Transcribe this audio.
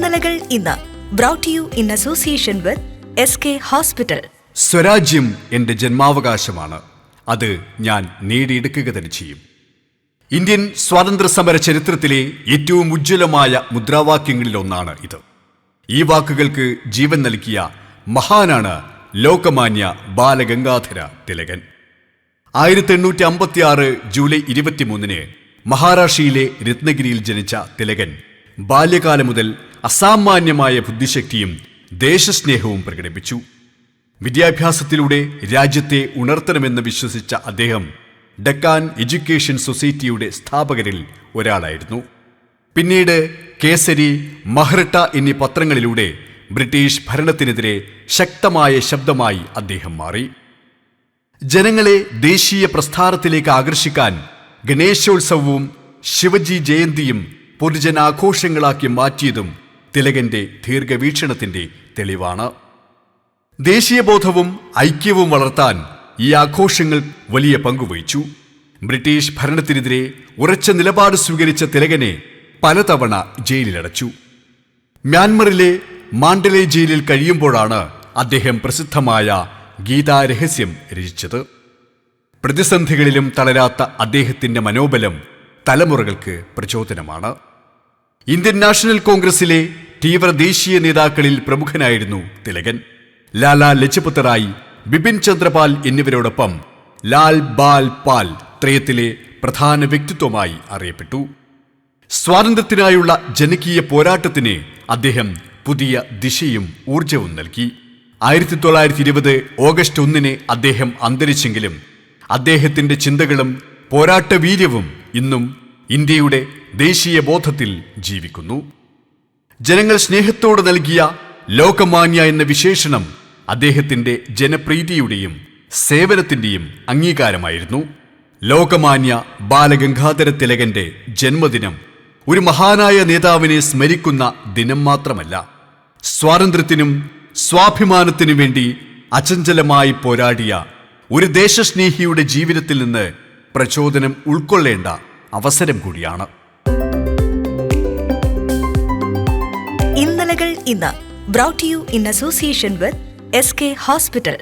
ഇന്നലകൾ ഇന്ന് brought you in association with SK hospital. സ്വരാജ്യം എൻ്റെ ജന്മാവകാശമാണ്. അത് ഞാൻ നേടിയെടുക്കുക തന്നെ ചെയ്യും. ഇന്ത്യൻ സ്വാതന്ത്ര്യ സമര ചരിത്രത്തിലെ ഏറ്റവും ഉജ്ജ്വലമായ മുദ്രാവാക്യങ്ങളിലൊന്നാണ് ഇത്. ഈ വാക്കുകൾക്ക് ജീവൻ നൽകിയ മഹാനാണ് ലോകമാന്യ ബാലഗംഗാധര തിലകൻ. 1856 ജൂലൈ 23 മഹാരാഷ്ട്രയിലെ രത്നഗിരിയിൽ ജനിച്ച തിലകൻ ബാല്യകാലം മുതൽ അസാമാന്യമായ ബുദ്ധിശക്തിയും ദേശസ്നേഹവും പ്രകടിപ്പിച്ചു. വിദ്യാഭ്യാസത്തിലൂടെ രാജ്യത്തെ ഉണർത്തണമെന്ന് വിശ്വസിച്ച അദ്ദേഹം ഡക്കാൻ എഡ്യൂക്കേഷൻ സൊസൈറ്റിയുടെ സ്ഥാപകരിൽ ഒരാളായിരുന്നു. പിന്നീട് കേസരി, മഹ്റട്ട എന്നീ പത്രങ്ങളിലൂടെ ബ്രിട്ടീഷ് ഭരണത്തിനെതിരെ ശക്തമായ ശബ്ദമായി അദ്ദേഹം മാറി. ജനങ്ങളെ ദേശീയ പ്രസ്ഥാനത്തിലേക്ക് ആകർഷിക്കാൻ ഗണേശോത്സവവും ശിവജി ജയന്തിയും പൊതുജനാഘോഷങ്ങളാക്കി മാറ്റിയതും തിലകന്റെ ദീർഘവീക്ഷണത്തിന്റെ തെളിവാണ്. ദേശീയബോധവും ഐക്യവും വളർത്താൻ ഈ ആഘോഷങ്ങൾ വലിയ പങ്കുവഹിച്ചു. ബ്രിട്ടീഷ് ഭരണത്തിനെതിരെ ഉറച്ച നിലപാട് സ്വീകരിച്ച തിലകനെ പലതവണ ജയിലിലടച്ചു. മ്യാൻമറിലെ മാണ്ഡലെ ജയിലിൽ കഴിയുമ്പോഴാണ് അദ്ദേഹം പ്രസിദ്ധമായ ഗീതാരഹസ്യം രചിച്ചത്. പ്രതിസന്ധികളിലും തളരാത്ത അദ്ദേഹത്തിന്റെ മനോബലം തലമുറകൾക്ക് പ്രചോദനമാണ്. ഇന്ത്യൻ നാഷണൽ കോൺഗ്രസിലെ തീവ്ര ദേശീയ നേതാക്കളിൽ പ്രമുഖനായിരുന്നു തിലകൻ. ലാലാ ലജ്പത് റായ്, ബിപിൻ ചന്ദ്രപാൽ എന്നിവരോടൊപ്പം ലാൽ ബാൽ പാൽ ത്രയത്തിലെ പ്രധാന വ്യക്തിത്വമായി അറിയപ്പെട്ടു. സ്വാതന്ത്ര്യത്തിനായുള്ള ജനകീയ പോരാട്ടത്തിന് അദ്ദേഹം പുതിയ ദിശയും ഊർജവും നൽകി. 1920 ഓഗസ്റ്റ് 1 അദ്ദേഹം അന്തരിച്ചെങ്കിലും അദ്ദേഹത്തിന്റെ ചിന്തകളും പോരാട്ടവീര്യവും ഇന്നും ഇന്ത്യയുടെ ദേശീയ ബോധത്തിൽ ജീവിക്കുന്നു. ജനങ്ങൾ സ്നേഹത്തോടെ നൽകിയ ലോകമാന്യ എന്ന വിശേഷണം അദ്ദേഹത്തിന്റെ ജനപ്രീതിയുടെയും സേവനത്തിന്റെയും അംഗീകാരമായിരുന്നു. ലോകമാന്യ ബാലഗംഗാധര തിലകന്റെ ജന്മദിനം ഒരു മഹാനായ നേതാവിനെ സ്മരിക്കുന്ന ദിനം മാത്രമല്ല, സ്വാതന്ത്ര്യത്തിനും സ്വാഭിമാനത്തിനു വേണ്ടി അചഞ്ചലമായി പോരാടിയ ഒരു ദേശസ്നേഹിയുടെ ജീവിതത്തിൽ നിന്ന് പ്രചോദനം ഉൾക്കൊള്ളേണ്ട അവസരം കൂടിയാണ്. ഇന്നലകൾ ഇന്ന് brought you in association with SK hospital.